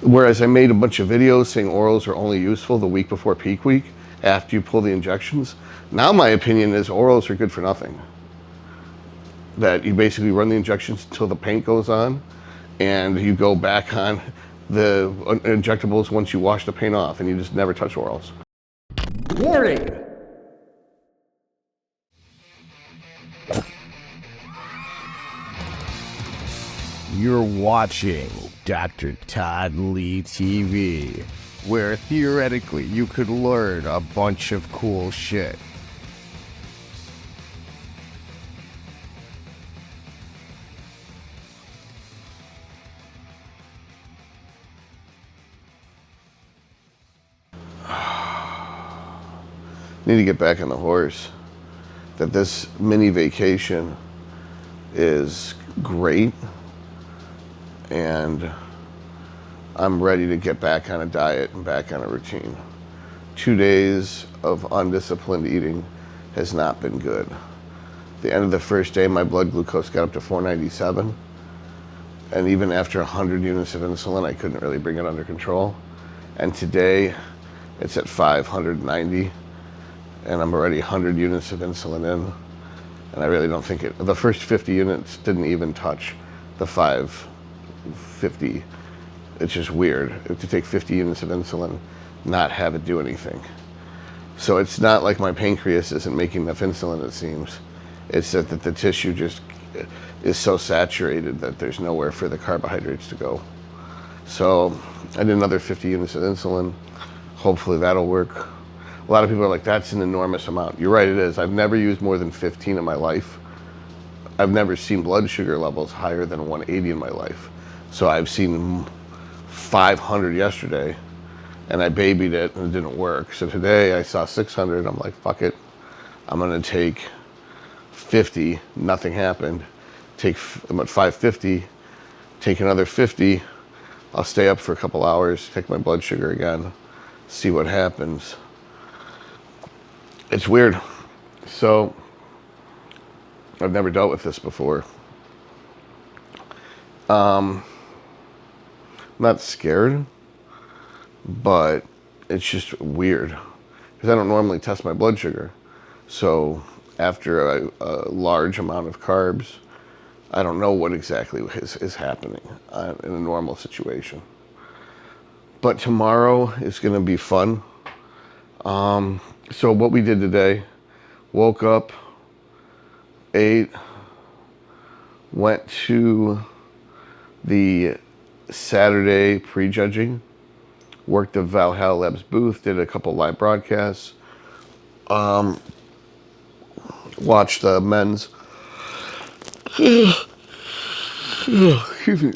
Whereas I made a bunch of videos saying orals are only useful the week before peak week after you pull the injections. Now my opinion is orals are good for nothing. That you basically run the injections until the paint goes on, and you go back on the injectables once you wash the paint off, and you just never touch orals. Warning! You're watching Dr. Todd Lee TV, where theoretically you could learn a bunch of cool shit. Need to get back on the horse. That this mini vacation is great, and I'm ready to get back on a diet and back on a routine. 2 days of undisciplined eating has not been good. The end of the first day, my blood glucose got up to 497, and even after 100 units of insulin, I couldn't really bring it under control. And today, it's at 590, and I'm already 100 units of insulin in, and I really don't think the first 50 units didn't even touch the 550. It's just weird to take 50 units of insulin, not have it do anything. So it's not like my pancreas isn't making enough insulin, it seems. It's that the tissue just is so saturated that there's nowhere for the carbohydrates to go. So I did another 50 units of insulin. Hopefully that'll work. A lot of people are like, that's an enormous amount. You're right, it is. I've never used more than 15 in my life. I've never seen blood sugar levels higher than 180 in my life. So I've seen 500 yesterday, and I babied it and it didn't work. So today I saw 600. I'm like, fuck it. I'm gonna take 50. Nothing happened. I'm at 550. Take another 50. I'll stay up for a couple hours, take my blood sugar again, see what happens. It's weird. So I've never dealt with this before. I'm not scared, but it's just weird because I don't normally test my blood sugar. So after a large amount of carbs, I don't know what exactly is happening in a normal situation. But tomorrow is going to be fun. So what we did today, woke up, ate, went to the Saturday prejudging, worked the Valhalla Labs booth, did a couple live broadcasts, watched the men's, excuse me,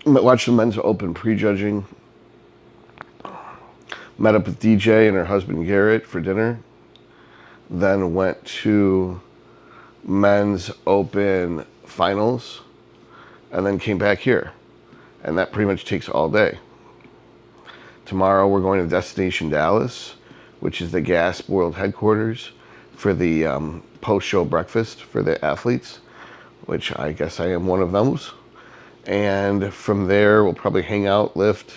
watched the men's open prejudging, met up with DJ and her husband Garrett for dinner, then went to men's open finals, and then came back here. And that pretty much takes all day. Tomorrow we're going to Destination Dallas, which is the Gasp World headquarters for the post-show breakfast for the athletes, which I guess I am one of those. And from there we'll probably hang out, lift,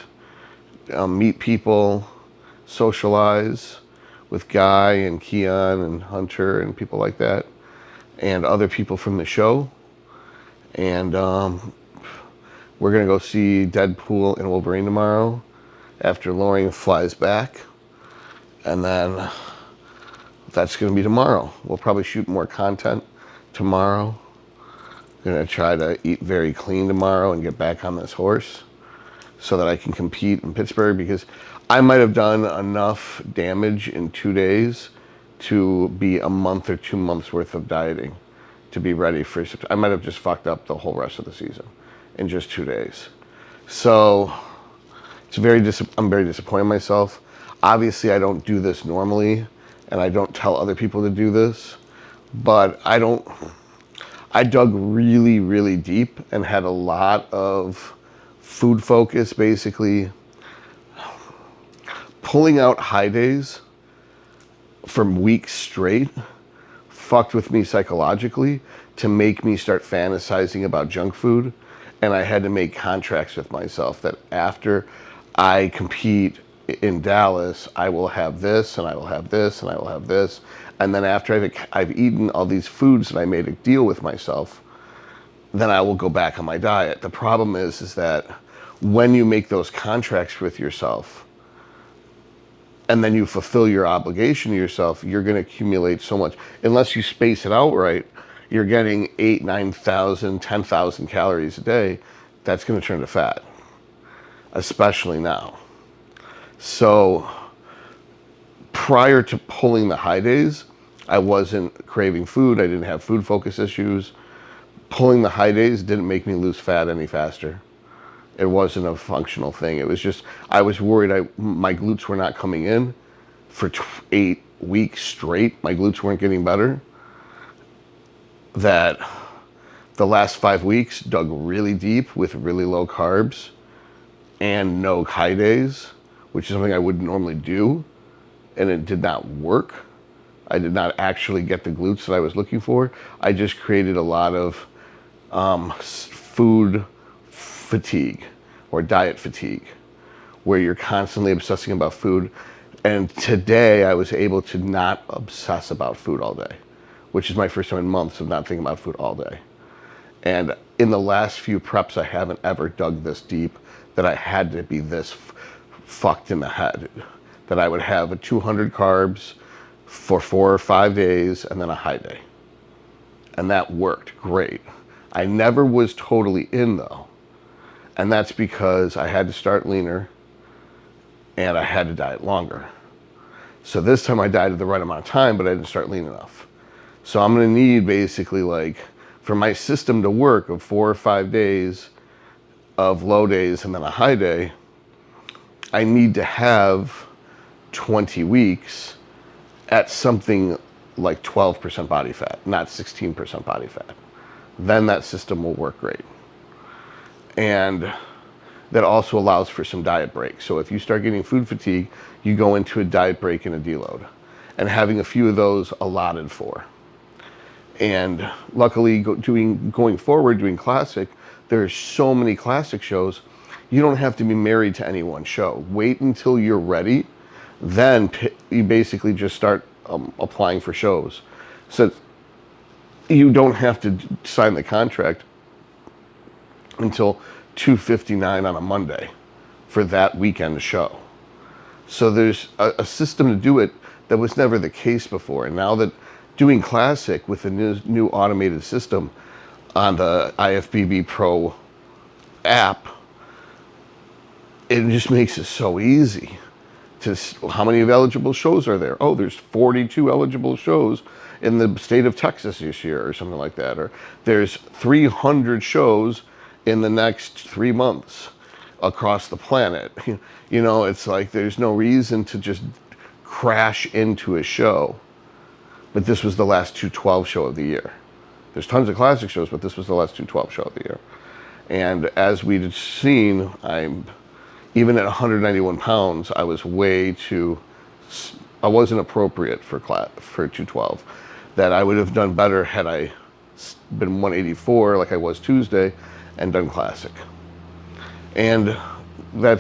meet people, socialize with Guy and Keon and Hunter and people like that, and other people from the show. And we're gonna go see Deadpool and Wolverine tomorrow after Lauren flies back, and then that's gonna be tomorrow. We'll probably shoot more content tomorrow. Gonna try to eat very clean tomorrow and get back on this horse so that I can compete in Pittsburgh, because I might have done enough damage in 2 days to be a month or 2 months worth of dieting to be ready for September. I might have just fucked up the whole rest of the season in just 2 days. So I'm very disappointed in myself. Obviously I don't do this normally, and I don't tell other people to do this, but I dug really, really deep and had a lot of food focus, basically pulling out high days from weeks straight fucked with me psychologically to make me start fantasizing about junk food. And I had to make contracts with myself that after I compete in Dallas, I will have this, and I will have this, and I will have this. And then after I've eaten all these foods and I made a deal with myself, then I will go back on my diet. The problem is that when you make those contracts with yourself and then you fulfill your obligation to yourself, you're going to accumulate so much. Unless you space it out right, you're getting 8, 9,000, 10,000 calories a day. That's going to turn to fat, especially now. So prior to pulling the high days, I wasn't craving food. I didn't have food focus issues. Pulling the high days didn't make me lose fat any faster. It wasn't a functional thing. It was just, I was worried my glutes were not coming in for 8 weeks straight. My glutes weren't getting better. That the last 5 weeks dug really deep with really low carbs and no high days, which is something I wouldn't normally do. And it did not work. I did not actually get the glutes that I was looking for. I just created a lot of food fatigue or diet fatigue, where you're constantly obsessing about food. And today I was able to not obsess about food all day, which is my first time in months of not thinking about food all day. And in the last few preps, I haven't ever dug this deep that I had to be this fucked in the head, that I would have a 200 carbs for 4 or 5 days and then a high day. And that worked great. I never was totally in though. And that's because I had to start leaner and I had to diet longer. So this time I dieted the right amount of time, but I didn't start lean enough. So I'm gonna need basically, like, for my system to work of 4 or 5 days of low days and then a high day, I need to have 20 weeks at something like 12% body fat, not 16% body fat. Then that system will work great. And that also allows for some diet breaks. So if you start getting food fatigue, you go into a diet break and a deload, and having a few of those allotted for. And luckily, going forward doing classic, there's so many classic shows, you don't have to be married to any one show. Wait until you're ready, then you basically just start applying for shows. So you don't have to sign the contract until 2:59 on a Monday for that weekend show. So there's a system to do it that was never the case before. And now that doing classic with the new automated system on the IFBB Pro app, it just makes it so easy. How many eligible shows are there? Oh, there's 42 eligible shows in the state of Texas this year or something like that. Or there's 300 shows in the next 3 months across the planet. You know, it's like there's no reason to just crash into a show. But this was the last 212 show of the year. There's tons of classic shows, but this was the last 212 show of the year. And as we'd seen, even at 191 pounds, I wasn't appropriate for 212. That I would have done better had I been 184 like I was Tuesday and done classic. And I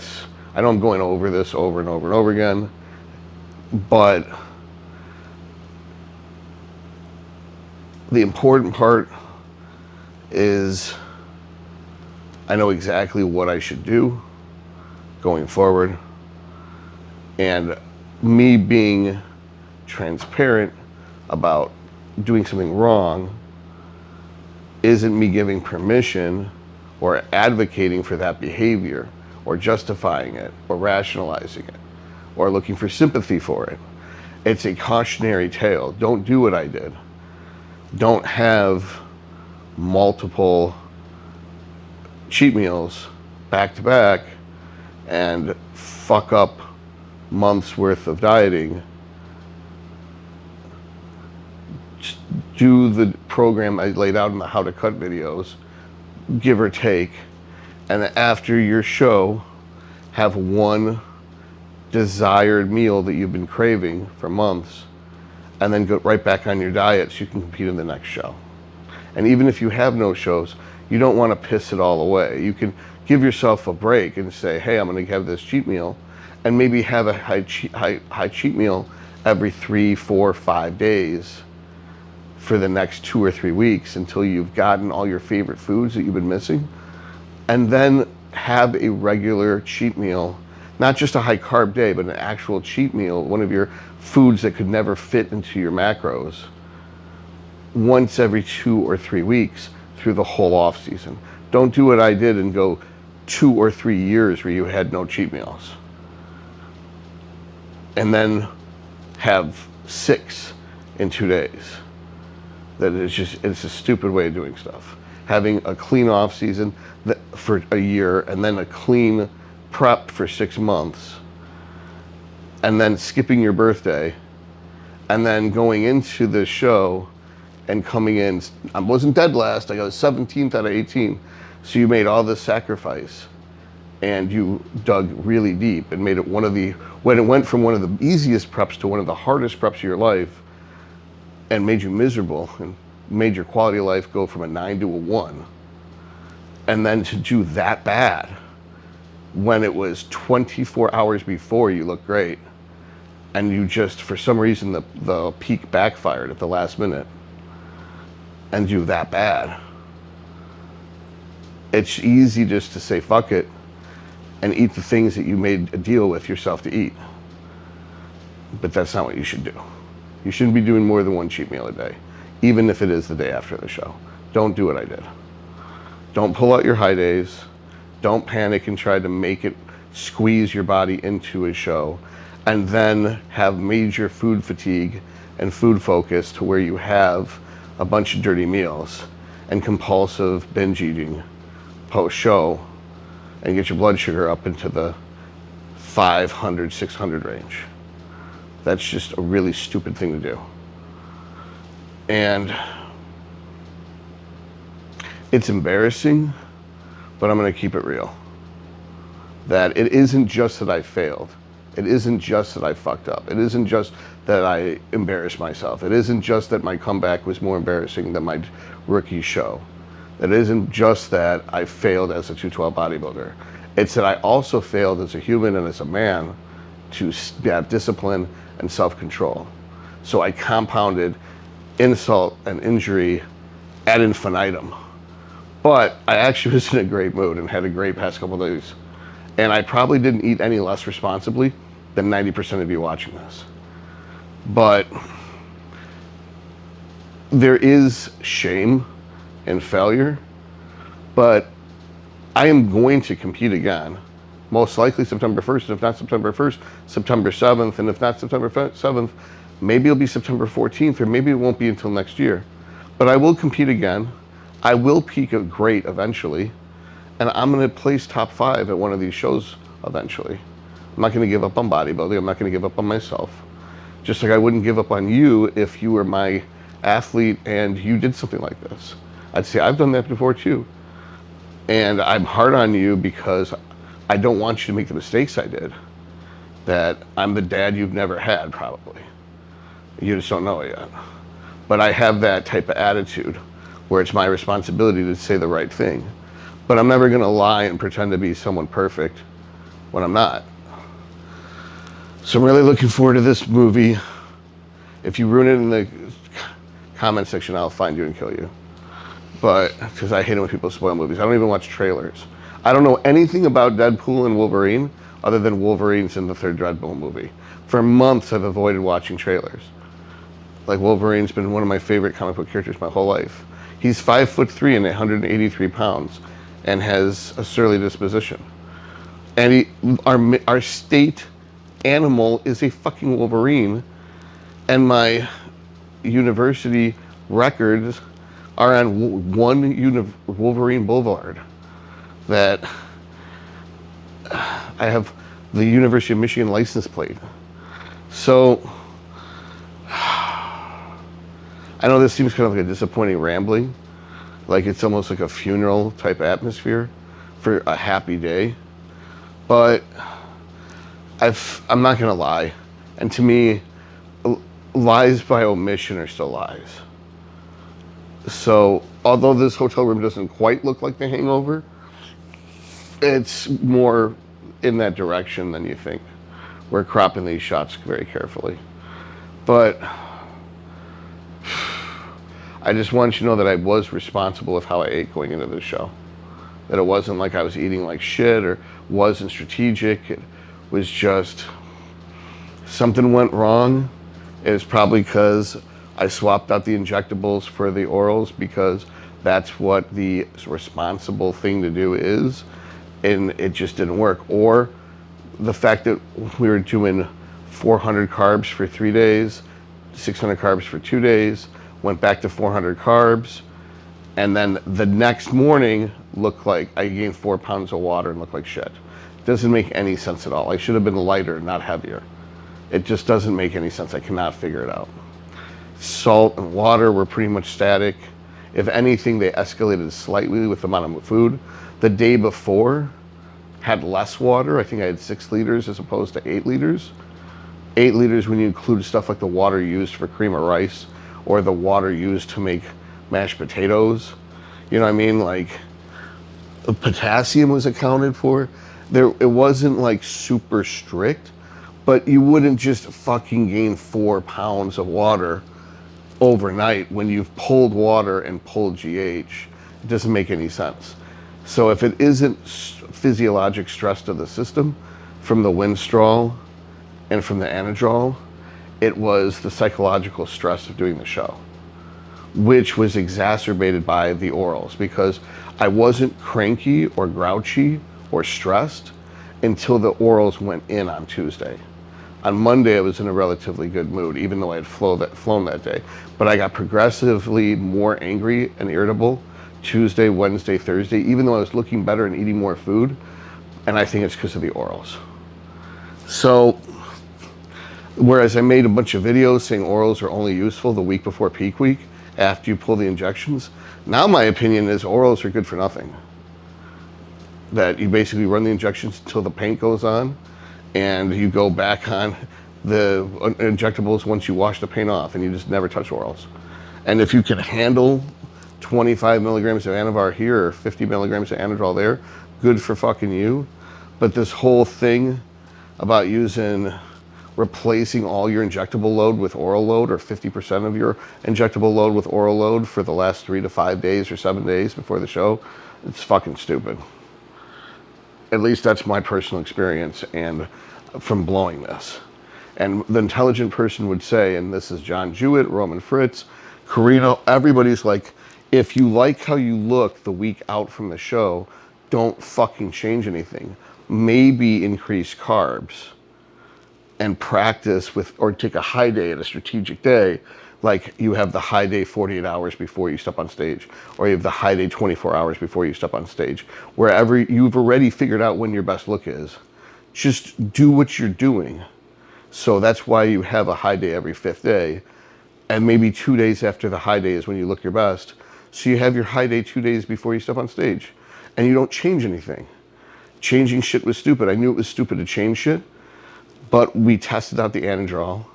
know I'm going over this over and over and over again, but the important part is I know exactly what I should do going forward. And me being transparent about doing something wrong isn't me giving permission or advocating for that behavior or justifying it or rationalizing it or looking for sympathy for it. It's a cautionary tale. Don't do what I did. Don't have multiple cheat meals back to back and fuck up months worth of dieting. Just do the program I laid out in the how to cut videos, give or take, and after your show, have one desired meal that you've been craving for months, and then go right back on your diet so you can compete in the next show. And even if you have no shows, You don't want to piss it all away. You can give yourself a break and say, hey, I'm going to have this cheat meal, and maybe have a high cheat meal every 3, 4, 5 days for the next 2 or 3 weeks until you've gotten all your favorite foods that you've been missing. And then have a regular cheat meal, not just a high carb day, but an actual cheat meal, one of your foods that could never fit into your macros, once every 2 or 3 weeks through the whole off season. Don't do what I did and go 2 or 3 years where you had no cheat meals. And then have 6 in 2 days. That is just, it's a stupid way of doing stuff. Having a clean off season for a year, and then a clean prep for 6 months, and then skipping your birthday, and then going into the show and coming in, I wasn't dead last, I got 17th out of 18. So you made all this sacrifice and you dug really deep and made it when it went from one of the easiest preps to one of the hardest preps of your life, and made you miserable and made your quality of life go from a 9 to a 1. And then to do that bad when it was 24 hours before you looked great, and you just, for some reason, the peak backfired at the last minute, and do that bad. It's easy just to say fuck it and eat the things that you made a deal with yourself to eat. But that's not what you should do. You shouldn't be doing more than 1 cheat meal a day, even if it is the day after the show. Don't do what I did. Don't pull out your high days. Don't panic and try to make it squeeze your body into a show, and then have major food fatigue and food focus to where you have a bunch of dirty meals and compulsive binge eating post-show, and get your blood sugar up into the 500, 600 range. That's just a really stupid thing to do. And it's embarrassing, but I'm going to keep it real. That it isn't just that I failed. It isn't just that I fucked up. It isn't just that I embarrassed myself. It isn't just that my comeback was more embarrassing than my rookie show. It isn't just that I failed as a 212 bodybuilder. It's that I also failed as a human and as a man to have discipline and self-control. So I compounded insult and injury ad infinitum. But I actually was in a great mood and had a great past couple of days. And I probably didn't eat any less responsibly than 90% of you watching this. But there is shame in failure, but I am going to compete again. Most likely September 1st, and if not September 1st, September 7th, and if not September 7th, maybe it'll be September 14th, or maybe it won't be until next year. But I will compete again. I will peak at great eventually, and I'm gonna place top 5 at one of these shows eventually. I'm not gonna give up on bodybuilding, I'm not gonna give up on myself. Just like I wouldn't give up on you if you were my athlete and you did something like this. I'd say, I've done that before too. And I'm hard on you because I don't want you to make the mistakes I did. That I'm the dad you've never had, probably. You just don't know it yet. But I have that type of attitude where it's my responsibility to say the right thing. But I'm never gonna lie and pretend to be someone perfect when I'm not. So I'm really looking forward to this movie. If you ruin it in the comment section, I'll find you and kill you. But, because I hate it when people spoil movies. I don't even watch trailers. I don't know anything about Deadpool and Wolverine other than Wolverine's in the 3rd Deadpool movie. For months I've avoided watching trailers. Like, Wolverine's been one of my favorite comic book characters my whole life. He's 5'3" and 183 pounds and has a surly disposition. And our state animal is a fucking Wolverine, and my university records are on one Wolverine Boulevard. That I have the University of Michigan license plate. So I know this seems kind of like a disappointing rambling, like it's almost like a funeral type atmosphere for a happy day, but I'm not gonna lie, and to me, lies by omission are still lies. So although this hotel room doesn't quite look like The Hangover, it's more in that direction than you think. We're cropping these shots very carefully. But I just want you to know that I was responsible with how I ate going into this show. That it wasn't like I was eating like shit or wasn't strategic. It was just something went wrong. It was probably because I swapped out the injectables for the orals because that's what the responsible thing to do is, and it just didn't work. Or the fact that we were doing 400 carbs for 3 days, 600 carbs for 2 days, went back to 400 carbs, and then the next morning looked like I gained 4 pounds of water and looked like shit. Doesn't make any sense at all. I should have been lighter, not heavier. It just doesn't make any sense. I cannot figure it out. Salt and water were pretty much static. If anything, they escalated slightly with the amount of food. The day before had less water. I think I had 6 liters as opposed to 8 liters. 8 liters when you include stuff like the water used for cream of rice or the water used to make mashed potatoes. You know what I mean? Like, potassium was accounted for. It wasn't like super strict, but you wouldn't just fucking gain 4 pounds of water overnight when you've pulled water and pulled GH. It doesn't make any sense. So if it isn't physiologic stress to the system from the Winstrol and from the Anadrol, it was the psychological stress of doing the show, which was exacerbated by the orals, because I wasn't cranky or grouchy or stressed until the orals went in on Tuesday. On Monday, I was in a relatively good mood, even though I had flown that day. But I got progressively more angry and irritable Tuesday, Wednesday, Thursday, even though I was looking better and eating more food. And I think it's because of the orals. So, whereas I made a bunch of videos saying orals are only useful the week before peak week, after you pull the injections, now my opinion is orals are good for nothing. That you basically run the injections until the paint goes on, and you go back on the injectables once you wash the paint off, and you just never touch orals. And if you can handle 25 milligrams of Anavar here or 50 milligrams of Anadrol there, good for fucking you. But this whole thing about replacing all your injectable load with oral load, or 50% of your injectable load with oral load for the last 3 to 5 days or 7 days before the show, it's fucking stupid. At least that's my personal experience and from blowing this. And the intelligent person would say, and this is John Jewett, Roman Fritz, Carino, everybody's like, if you like how you look the week out from the show, don't fucking change anything. Maybe increase carbs and practice with, or take a high day at a strategic day, like you have the high day 48 hours before you step on stage, or you have the high day 24 hours before you step on stage. Wherever you've already figured out when your best look is, just do what you're doing. So that's why you have a high day every 5th day, and maybe 2 days after the high day is when you look your best. So you have your high day 2 days before you step on stage, and you don't change anything. Changing shit was stupid. I knew it was stupid to change shit, but we tested out the Anadrol,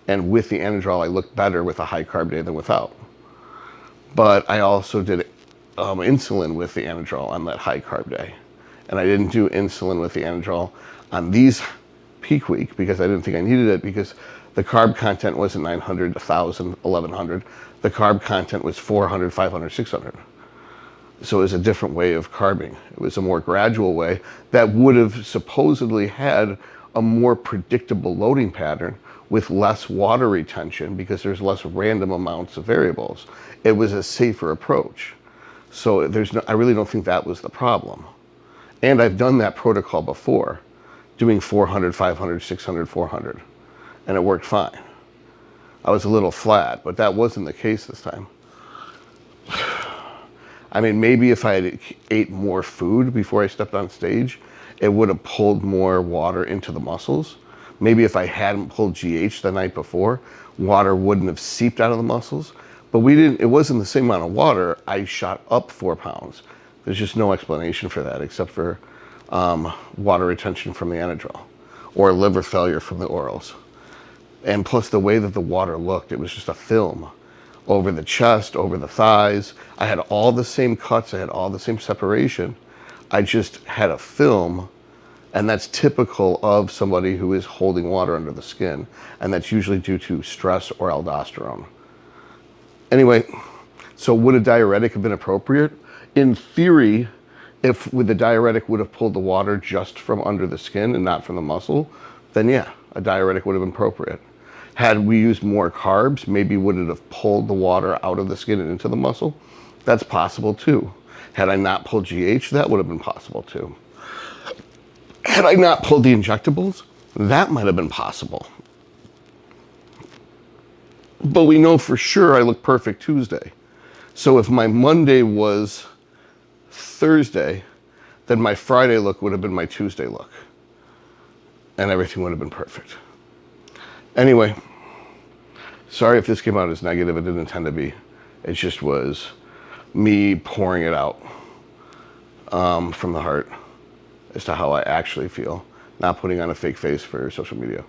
and with the Anadrol, I looked better with a high carb day than without. But I also did insulin with the Anadrol on that high carb day. And I didn't do insulin with the Anadrol on these peak week because I didn't think I needed it, because the carb content wasn't 900, 1,000, 1,100. The carb content was 400, 500, 600. So it was a different way of carbing. It was a more gradual way that would have supposedly had a more predictable loading pattern with less water retention because there's less random amounts of variables. It was a safer approach. So I really don't think that was the problem. And I've done that protocol before, doing 400, 500, 600, 400, and it worked fine. I was a little flat, but that wasn't the case this time. I mean, maybe if I had ate more food before I stepped on stage, it would have pulled more water into the muscles. Maybe if I hadn't pulled GH the night before, water wouldn't have seeped out of the muscles. But it wasn't the same amount of water. I shot up 4 pounds. There's just no explanation for that except for water retention from the Anadrol or liver failure from the orals. And plus the way that the water looked, it was just a film. over the chest, over the thighs. I had all the same cuts, I had all the same separation. I just had a film, and that's typical of somebody who is holding water under the skin, and that's usually due to stress or aldosterone. Anyway, so would a diuretic have been appropriate? In theory, if the diuretic would have pulled the water just from under the skin and not from the muscle, then yeah, a diuretic would have been appropriate. Had we used more carbs, maybe would it have pulled the water out of the skin and into the muscle? That's possible too. Had I not pulled GH, that would have been possible too. Had I not pulled the injectables, that might have been possible. But we know for sure I look perfect Tuesday. So if my Monday was Thursday, then my Friday look would have been my Tuesday look. And everything would have been perfect. Anyway, sorry if this came out as negative. It didn't intend to be. It just was me pouring it out from the heart as to how I actually feel, not putting on a fake face for social media.